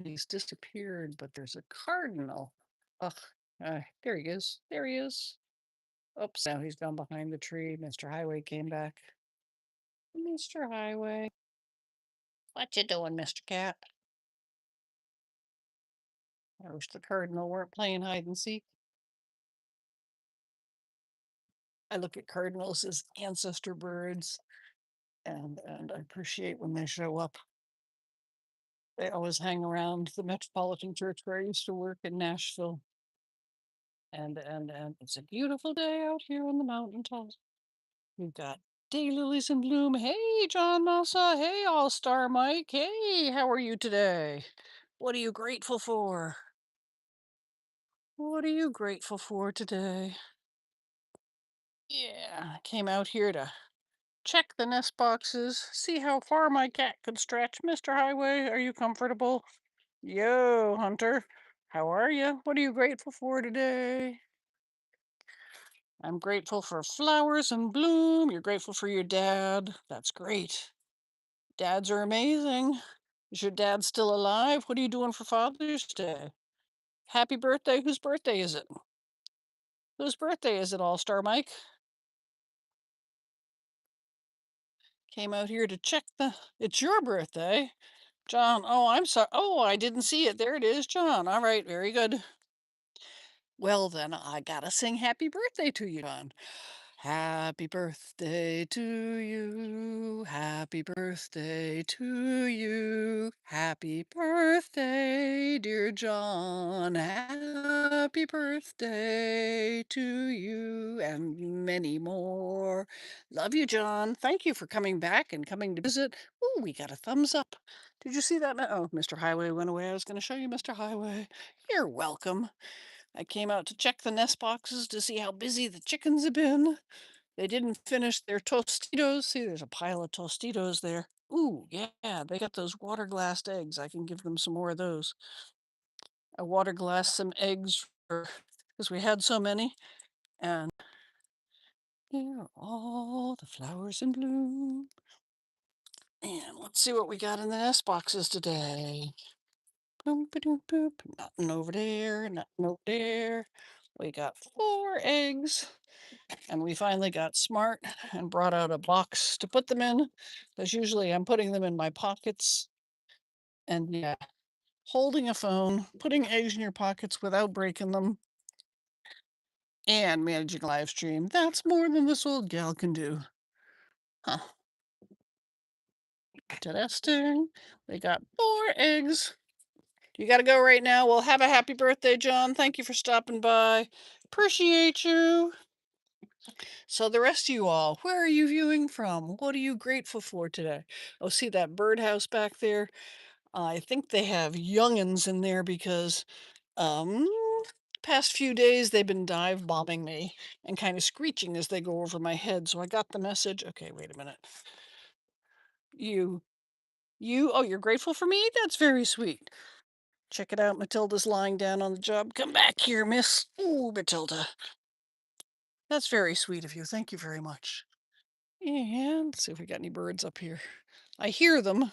he's disappeared, but there's a cardinal. Ugh, there he is. There he is. Oops, now he's gone behind the tree. Mr. Highway came back. Mr. Highway. What you doing, Mr. Cat? I wish the cardinal weren't playing hide and seek. I look at cardinals as ancestor birds, and I appreciate when they show up. They always hang around the Metropolitan Church where I used to work in Nashville. And it's a beautiful day out here on the mountaintop. We've got daylilies in bloom. Hey, John Massa. Hey, All Star Mike. Hey, how are you today? What are you grateful for? What are you grateful for today? Yeah, I came out here to check the nest boxes, see how far my cat could stretch. Mr. Highway, are you comfortable? Yo, Hunter. How are you? What are you grateful for today? I'm grateful for flowers and bloom. You're grateful for your dad. That's great. Dads are amazing. Is your dad still alive? What are you doing for Father's Day? Happy birthday. Whose birthday is it? Whose birthday is it, All Star Mike? Came out here to check the. It's your birthday. John. Oh, I'm sorry. Oh, I didn't see it. There it is, John. All right. Very good. Well, then I gotta sing happy birthday to you, John. Happy birthday to you. Happy birthday to you. Happy birthday, dear John. Happy birthday to you and many more. Love you, John. Thank you for coming back and coming to visit. Oh, we got a thumbs up. Did you see that? Oh, Mr. Highway went away. I was going to show you Mr. Highway. You're welcome. I came out to check the nest boxes to see how busy the chickens have been. They didn't finish their Tostitos. See, there's a pile of Tostitos there. Ooh, yeah, they got those water glassed eggs. I can give them some more of those. I water glassed some eggs because we had so many. And here are all the flowers in bloom. And let's see what we got in the nest boxes today. Boom, ba-doom, boop. Nothing over there, nothing over there. We got 4 eggs. And we finally got smart and brought out a box to put them in, because usually I'm putting them in my pockets. And yeah, holding a phone, putting eggs in your pockets without breaking them, and managing a live stream. That's more than this old gal can do. Huh. Testing. They got 4 eggs. You got to go right now. Well, have a happy birthday, John. Thank you for stopping by. Appreciate you. So the rest of you all, where are you viewing from? What are you grateful for today? Oh, see that birdhouse back there? I think they have youngins in there because um past few days they've been dive bombing me and kind of screeching as they go over my head. So I got the message. Okay, wait a minute. You oh, you're grateful for me? That's very sweet. Check it out. Matilda's lying down on the job. Come back here, miss. Ooh, Matilda. That's very sweet of you. Thank you very much. And let's see if we got any birds up here. I hear them.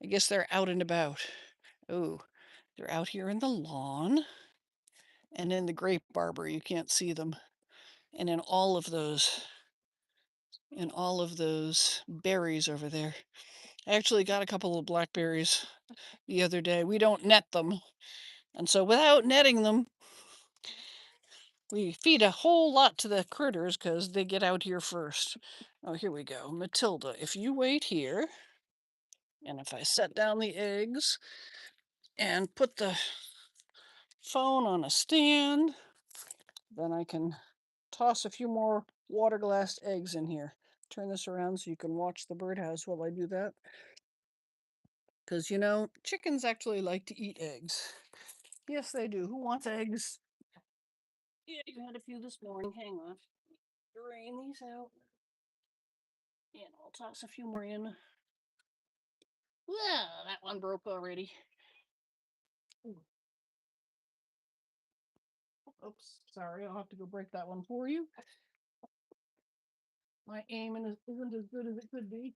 I guess they're out and about. Oh, they're out here in the lawn and in the grape arbor. You can't see them. And in all of those berries over there. I actually got a couple of blackberries the other day. We don't net them. And so without netting them, we feed a whole lot to the critters because they get out here first. Oh, here we go. Matilda, if you wait here, and if I set down the eggs and put the phone on a stand, then I can toss a few more water glass eggs in here. Turn this around so you can watch the birdhouse while I do that. Because, you know, chickens actually like to eat eggs. Yes, they do. Who wants eggs? Yeah, you had a few this morning. Hang on. Drain these out. And I'll toss a few more in. Well, that one broke already. Oops, sorry. I'll have to go break that one for you. My aim isn't as good as it could be.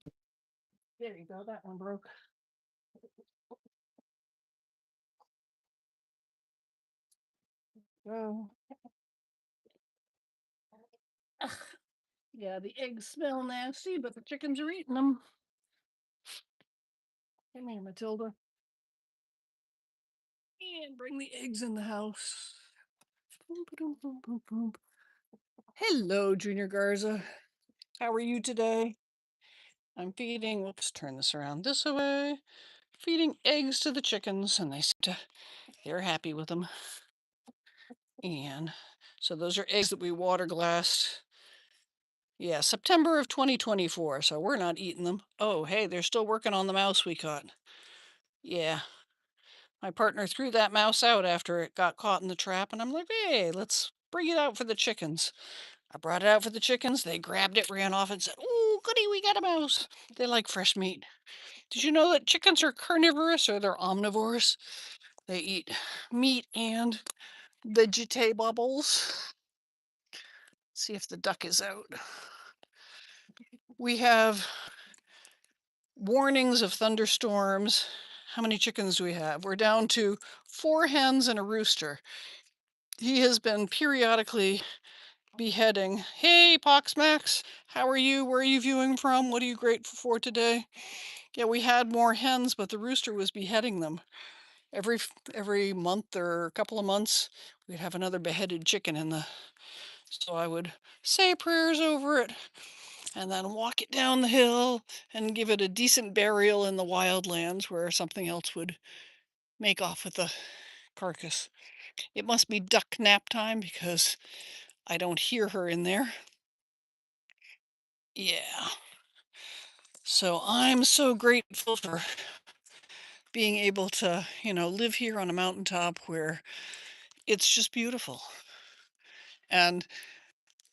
There you go. That one broke. Oh, ugh, yeah, the eggs smell nasty, but the chickens are eating them. Come here, Matilda. And bring the eggs in the house. Boom, ba-dum, boom, boom, boom. Hello, Junior Garza. How are you today? I'm feeding, whoops, turn this around this way. Feeding eggs to the chickens, and they're happy with them. And so those are eggs that we water glassed. Yeah, September of 2024. So we're not eating them. Oh, hey, they're still working on the mouse we caught. Yeah, my partner threw that mouse out after it got caught in the trap, and I'm like, hey, let's bring it out for the chickens. I brought it out for the chickens. They grabbed it, ran off, and said, "Oh, goody, we got a mouse." They like fresh meat. Did you know that chickens are carnivorous or they're omnivores? They eat meat and vegetables. See if the duck is out. We have warnings of thunderstorms. How many chickens do we have? We're down to 4 hens and a rooster. He has been periodically beheading. Hey, Poxmax, how are you? Where are you viewing from? What are you grateful for today? Yeah, we had more hens, but the rooster was beheading them. Every month or a couple of months, we'd have another beheaded chicken in the. So I would say prayers over it and then walk it down the hill and give it a decent burial in the wildlands where something else would make off with the carcass. It must be duck nap time because I don't hear her in there. Yeah. So I'm so grateful for being able to, live here on a mountaintop where it's just beautiful. And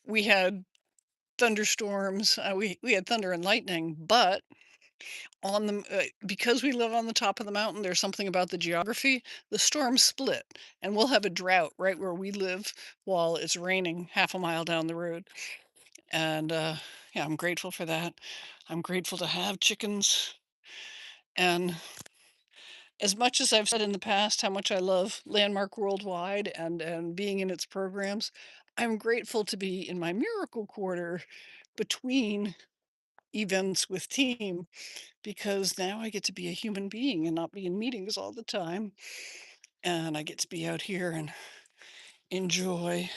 we had thunderstorms. We had thunder and lightning, but because we live on the top of the mountain, there's something about the geography. The storms split, and we'll have a drought right where we live while it's raining half a mile down the road. And yeah, I'm grateful for that. I'm grateful to have chickens. And as much as I've said in the past how much I love Landmark Worldwide and being in its programs, I'm grateful to be in my miracle quarter between events with team because now I get to be a human being and not be in meetings all the time. And I get to be out here and enjoy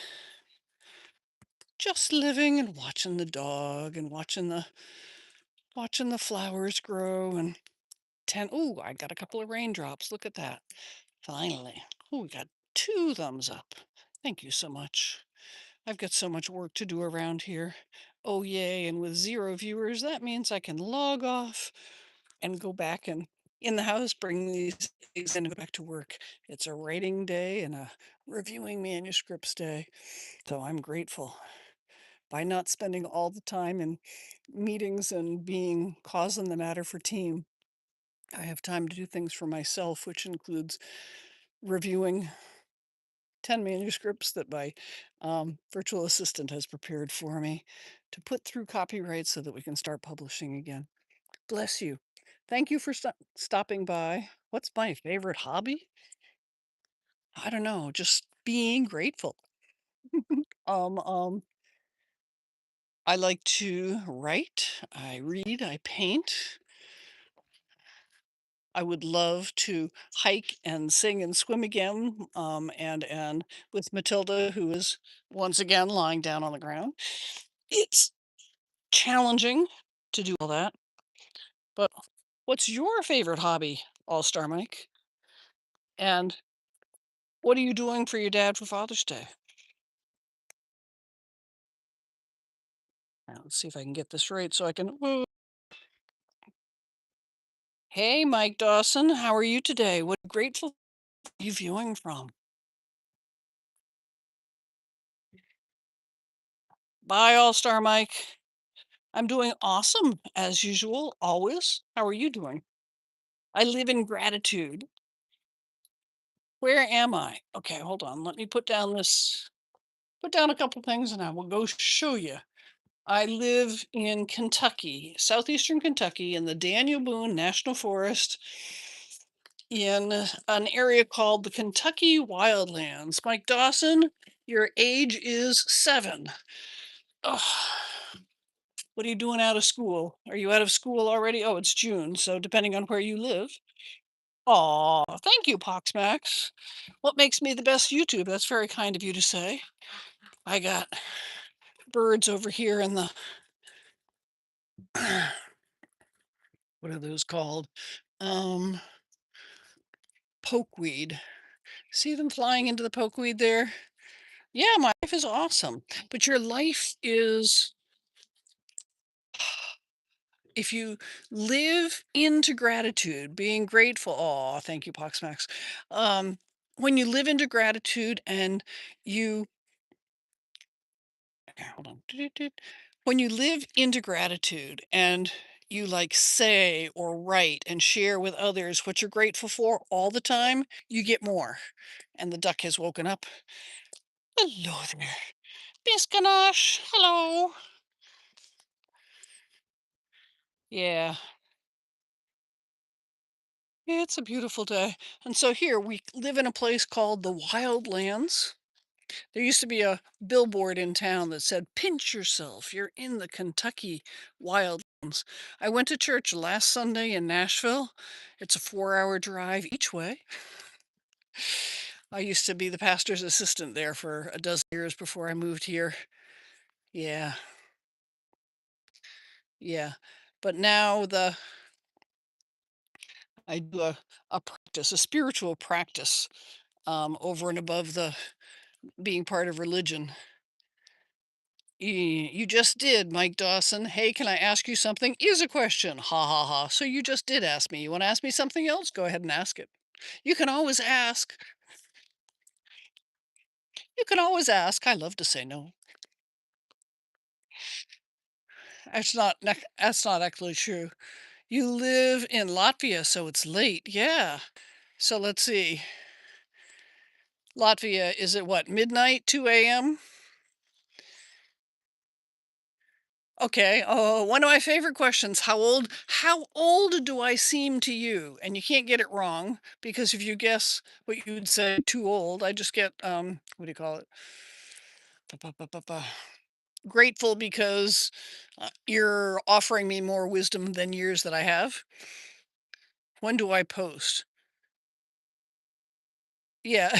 just living and watching the dog and watching the flowers grow and oh, I got a couple of raindrops. Look at that. Finally. Oh, we got 2 thumbs up. Thank you so much. I've got so much work to do around here. Oh, yay. And with 0 viewers, that means I can log off and go back and in the house, bring these things in and go back to work. It's a writing day and a reviewing manuscripts day. So I'm grateful by not spending all the time in meetings and being cause and the matter for team. I have time to do things for myself, which includes reviewing 10 manuscripts that my virtual assistant has prepared for me to put through copyright so that we can start publishing again. Bless you. Thank you for stopping by. What's my favorite hobby? I don't know, just being grateful. Um, um, I like to write, I read, I paint. I would love to hike and sing and swim again, and with Matilda, who is once again lying down on the ground. It's challenging to do all that. But what's your favorite hobby, All Star Mike? And what are you doing for your dad for Father's Day? Now, let's see if I can get this right so I can. Whoa. Hey, Mike Dawson, how are you today? What grateful are you viewing from? Bye, All Star Mike. I'm doing awesome as usual, always. How are you doing? I live in gratitude. Where am I? Okay, hold on. Let me put down a couple things and I will go show you. I live in Kentucky, southeastern Kentucky, in the Daniel Boone National Forest in an area called the Kentucky Wildlands. Mike Dawson, your age is 7. Ugh. What are you doing out of school? Are you out of school already? Oh, it's June, so depending on where you live. Aw, thank you, Poxmax. What makes me the best YouTube? That's very kind of you to say. I got birds over here in the what are those called? Um, Pokeweed. See them flying into the pokeweed there? Yeah, my life is awesome. But your life is if you live into gratitude, being grateful. Oh, thank you, Poxmax. Um, when you live into gratitude and you hold on. Doot. When you live into gratitude and you like say or write and share with others what you're grateful for all the time, you get more. And the duck has woken up. Hello there. Biscanosh. Hello. Yeah, it's a beautiful day. And so here we live in a place called the Wildlands. There used to be a billboard in town that said, "Pinch yourself, you're in the Kentucky Wildlands." I went to church last Sunday in Nashville. It's a 4-hour drive each way. I used to be the pastor's assistant there for a dozen years before I moved here. Yeah, yeah. But now I do a practice, a spiritual practice, over and above the being part of religion. You just did, Mike Dawson. Hey, can I ask you something? Is a question. Ha ha ha. So you just did ask me. You want to ask me something else? Go ahead and ask it. You can always ask. You can always ask. I love to say no. That's not actually true. You live in Latvia, so it's late. Yeah. So let's see. Latvia, is it what, midnight, 2 a.m.? Okay. Oh, one of my favorite questions. How old do I seem to you? And you can't get it wrong because if you guess what you would say too old, I just get what do you call it? Ba-ba-ba-ba-ba. Grateful because you're offering me more wisdom than years that I have. When do I post? Yeah.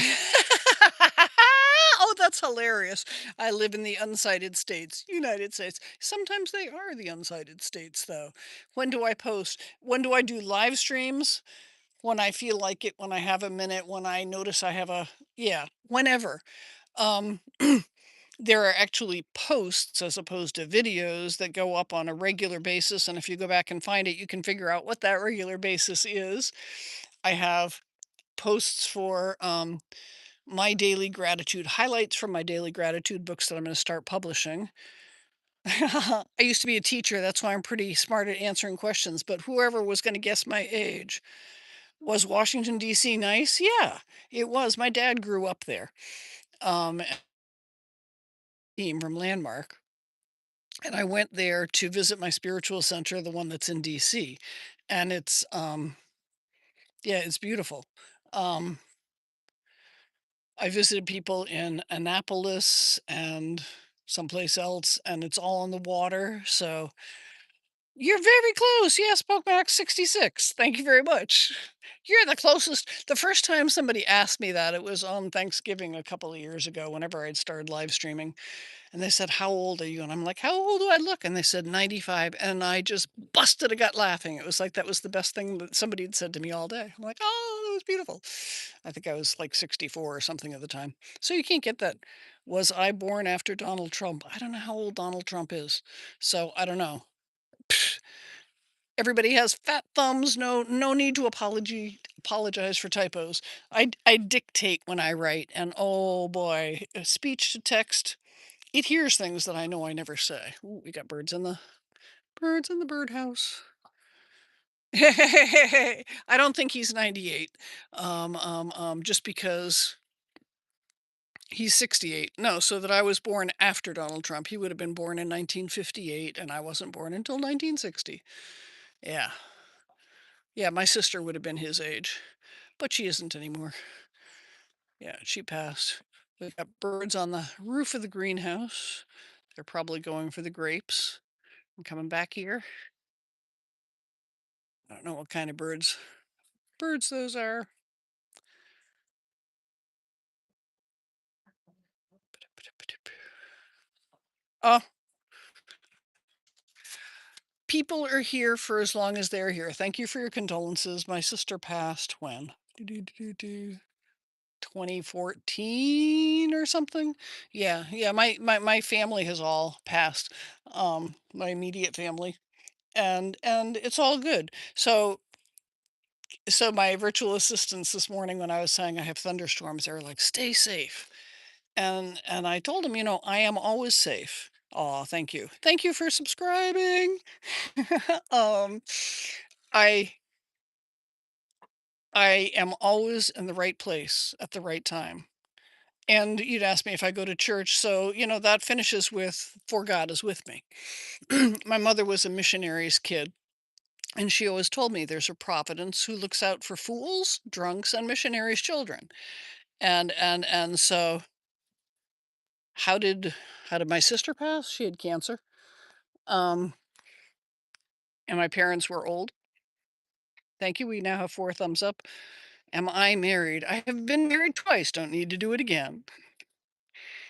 Oh, that's hilarious. I live in the unsighted states, United States. Sometimes they are the unsighted states, though. When do I post? When do I do live streams? When I feel like it, when I have a minute, when I notice I have yeah, whenever. Um, there are actually posts as opposed to videos that go up on a regular basis. And if you go back and find it, you can figure out what that regular basis is. I have posts for my daily gratitude highlights from my daily gratitude books that I'm going to start publishing. I used to be a teacher, that's why I'm pretty smart at answering questions. But whoever was going to guess my age, was Washington D.C. nice? Yeah, it was. My dad grew up there. A team from Landmark, and I went there to visit my spiritual center, the one that's in D.C. And it's yeah, it's beautiful. Um, I visited people in Annapolis and someplace else, and it's all on the water. So you're very close. Yes, Pokemax 66. Thank you very much. You're the closest. The first time somebody asked me that, it was on Thanksgiving a couple of years ago, whenever I'd started live streaming. And they said, "How old are you?" And I'm like, "How old do I look?" And they said, 95. And I just busted a gut laughing. It was like that was the best thing that somebody had said to me all day. I'm like, "Oh, that was beautiful." I think I was like 64 or something at the time. So you can't get that. Was I born after Donald Trump? I don't know how old Donald Trump is. So I don't know. Everybody has fat thumbs. No need to apologize for typos. I dictate when I write, and oh boy, speech to text, it hears things that I know I never say. Ooh, we got birds in the birdhouse. I don't think he's 98. Just because he's 68. No, so that I was born after Donald Trump. He would have been born in 1958, and I wasn't born until 1960. Yeah. Yeah, my sister would have been his age. but she isn't anymore. Yeah, she passed. We've got birds on the roof of the greenhouse. They're probably going for the grapes and coming back here. I don't know what kind of birds those are. Oh, people are here for as long as they're here. Thank you for your condolences. My sister passed when? 2014 or something. Yeah, yeah. My family has all passed. My immediate family, and it's all good. So my virtual assistants this morning, when I was saying I have thunderstorms, they were like, "Stay safe." And I told them, I am always safe. Oh, thank you. Thank you for subscribing. um, I I am always in the right place at the right time. And you'd ask me if I go to church, so that finishes with "For God is with me." My mother was a missionary's kid, and she always told me there's a providence who looks out for fools, drunks, and missionaries' children. And so how did how did my sister pass? She had cancer. Um, and my parents were old. Thank you. We now have 4 thumbs up. Am I married? I have been married twice. Don't need to do it again.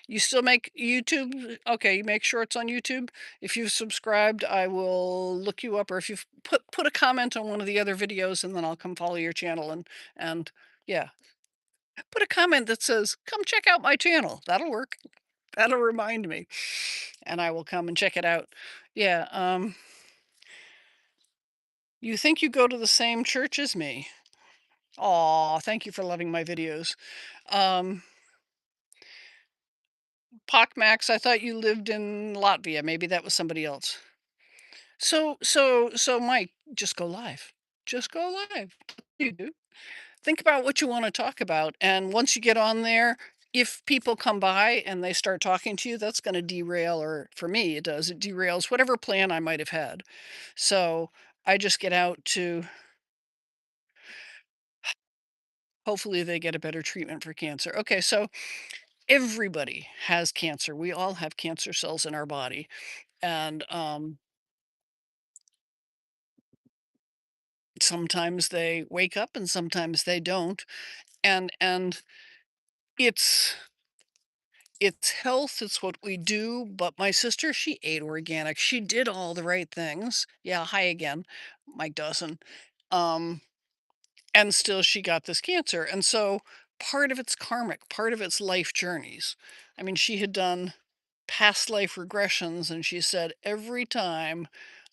You still make YouTube? Okay, you make shorts on YouTube. If you've subscribed, I will look you up, or if you've put a comment on one of the other videos, and then I'll come follow your channel and yeah, put a comment that says, "Come check out my channel." That'll work. That'll remind me, and I will come and check it out. Yeah. You think you go to the same church as me? Aw, thank you for loving my videos. Um, Max, I thought you lived in Latvia. Maybe that was somebody else. So, Mike, just go live. Just go live. You do. Think about what you want to talk about, and once you get on there, if people come by and they start talking to you, that's going to derail, or for me, it does. It derails whatever plan I might have had. So I just get out to hopefully they get a better treatment for cancer. Okay, so everybody has cancer. We all have cancer cells in our body, and sometimes they wake up and sometimes they don't. And it's it's health, it's what we do. But my sister, she ate organic. She did all the right things. Yeah, hi again, Mike Dawson. Um, and still she got this cancer. And so part of it's karmic, part of it's life journeys. I mean, she had done past life regressions, and she said every time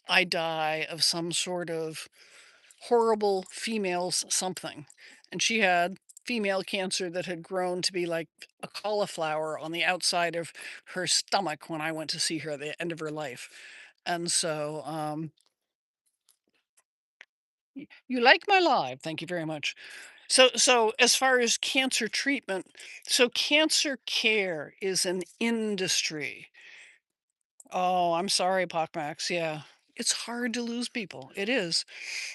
I die of some sort of horrible female's something. And she had female cancer that had grown to be like a cauliflower on the outside of her stomach when I went to see her at the end of her life. And so, you like my live. Thank you very much. So as far as cancer treatment, so cancer care is an industry. Oh, I'm sorry, Pockmax. Yeah. It's hard to lose people. It is.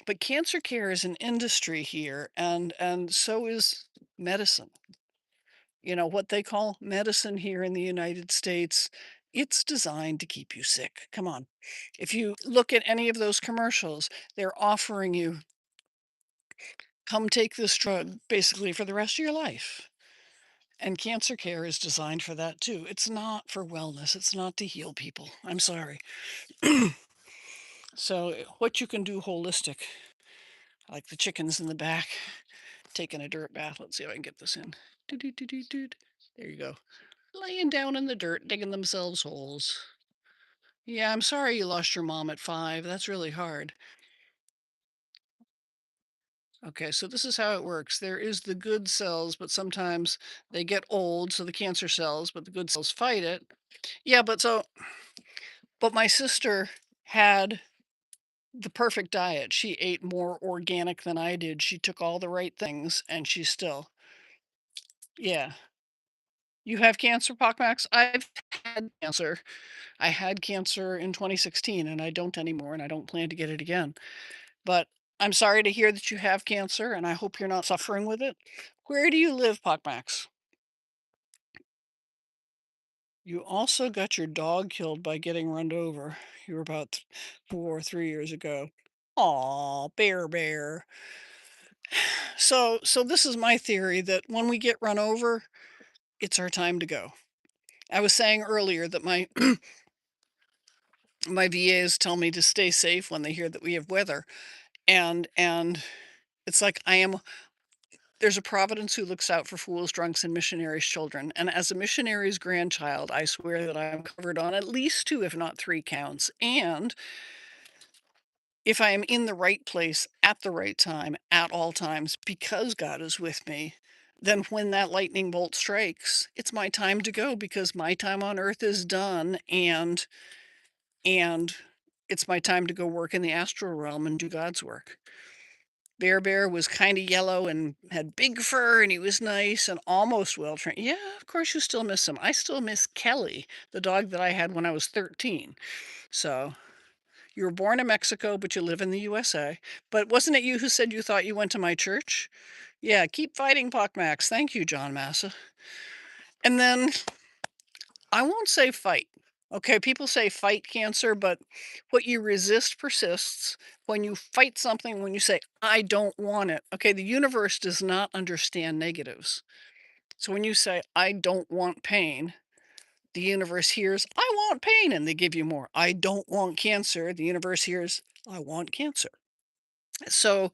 But cancer care is an industry here, and so is medicine. What they call medicine here in the United States, it's designed to keep you sick. Come on. If you look at any of those commercials, they're offering you, come take this drug basically for the rest of your life. And cancer care is designed for that too. It's not for wellness. It's not to heal people. I'm sorry. So what you can do holistic, like the chickens in the back taking a dirt bath. Let's see if I can get this in. Doot. There you go. Laying down in the dirt, digging themselves holes. Yeah, I'm sorry you lost your mom at 5. That's really hard. Okay, so this is how it works. There is the good cells, but sometimes they get old, so the cancer cells, but the good cells fight it. Yeah, but my sister had the perfect diet. She ate more organic than I did. She took all the right things, and she still, yeah. You have cancer, Pockmax? I've had cancer. I had cancer in 2016, and I don't anymore, and I don't plan to get it again. But I'm sorry to hear that you have cancer, and I hope you're not suffering with it. Where do you live, Pockmax? You also got your dog killed by getting run over. You were about 4 or 3 years ago. Aw, bear. So this is my theory that when we get run over, it's our time to go. I was saying earlier that my my VAs tell me to stay safe when they hear that we have weather, and it's like I am there's a providence who looks out for fools, drunks, and missionaries' children, and as a missionary's grandchild, I swear that I am covered on at least 2, if not 3 counts, and if I am in the right place at the right time at all times because God is with me, then when that lightning bolt strikes, it's my time to go because my time on earth is done and it's my time to go work in the astral realm and do God's work. Bear was kind of yellow and had big fur and he was nice and almost well trained. Yeah, of course you still miss him. I still miss Kelly, the dog that I had when I was 13. So you were born in Mexico, but you live in the USA. But wasn't it you who said you thought you went to my church? Yeah, keep fighting, Pockmax. Thank you, John Massa. And then I won't say fight. Okay, people say fight cancer, but what you resist persists. When you fight something, when you say, I don't want it, okay, the universe does not understand negatives. So when you say, I don't want pain, the universe hears, I want pain, and they give you more. I don't want cancer. The universe hears, I want cancer. So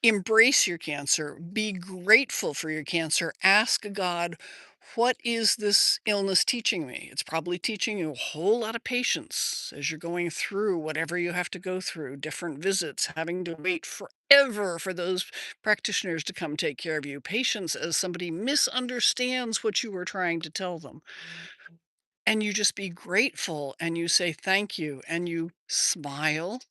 embrace your cancer. Be grateful for your cancer. Ask God, what is this illness teaching me? It's probably teaching you a whole lot of patience as you're going through whatever you have to go through, different visits, having to wait forever for those practitioners to come take care of you. Patience as somebody misunderstands what you were trying to tell them. And you just be grateful and you say thank you and you smile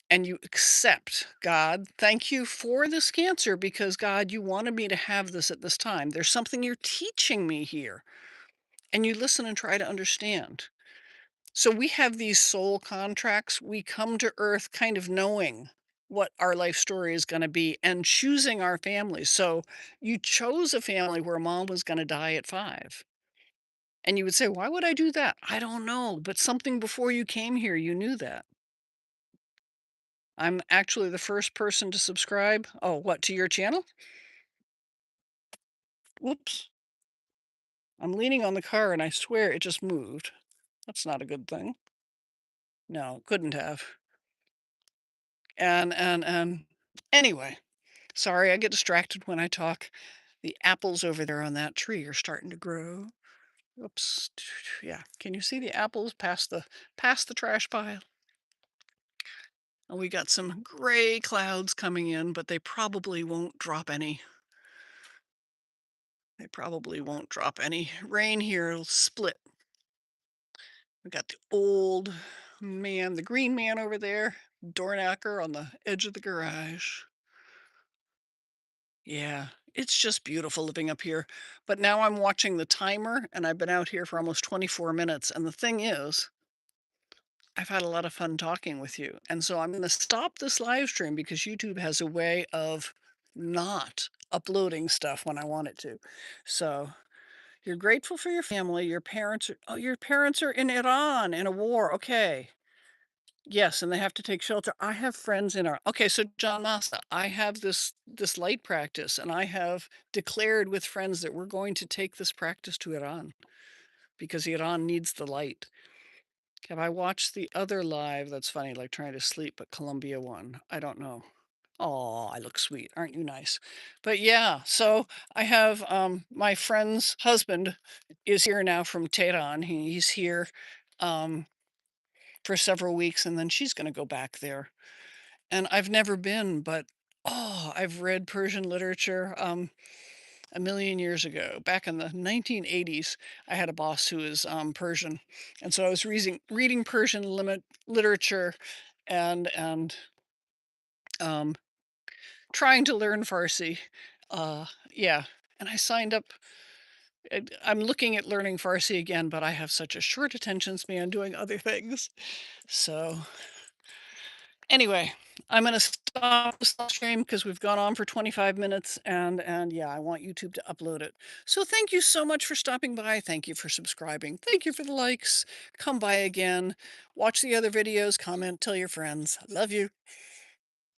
and you accept, God, thank you for this cancer because God, you wanted me to have this at this time. There's something you're teaching me here. And you listen and try to understand. So we have these soul contracts. We come to earth kind of knowing what our life story is going to be and choosing our families. So you chose a family where mom was going to die at 5. And you would say, why would I do that? I don't know. But something before you came here, you knew that. I'm actually the first person to subscribe. Oh, what, to your channel? Whoops. I'm leaning on the car and I swear it just moved. That's not a good thing. No, couldn't have. And anyway, sorry, I get distracted when I talk. The apples over there on that tree are starting to grow. Oops. Yeah. Can you see the apples past the trash pile? And we got some gray clouds coming in, but they probably won't drop any. They probably won't drop any rain here. It'll split. We got the old man, the green man over there, door knocker on the edge of the garage. Yeah, it's just beautiful living up here. But now I'm watching the timer and I've been out here for almost 24 minutes. And the thing is, I've had a lot of fun talking with you. And so I'm going to stop this live stream because YouTube has a way of not uploading stuff when I want it to. So you're grateful for your family. Your parents are in Iran in a war. Okay. Yes, and they have to take shelter. I have friends in our okay, so John Massa, I have this light practice, and I have declared with friends that we're going to take this practice to Iran because Iran needs the light. Have I watched the other live? That's funny, like trying to sleep, but Columbia won. I don't know. Oh, I look sweet. Aren't you nice? But yeah, so I have my friend's husband is here now from Tehran. He's here um for several weeks and then she's going to go back there. And I've never been, but oh, I've read Persian literature a million years ago. Back in the 1980s, I had a boss who was Persian, and so I was reading Persian literature and um, trying to learn Farsi. Yeah, and I signed up. I'm looking at learning Farsi again, but I have such a short attention span doing other things. So Anyway, I'm gonna stop the stream because we've gone on for 25 minutes, and yeah, I want YouTube to upload it. So thank you so much for stopping by. Thank you for subscribing. Thank you for the likes. Come by again. Watch the other videos. Comment. Tell your friends. Love you.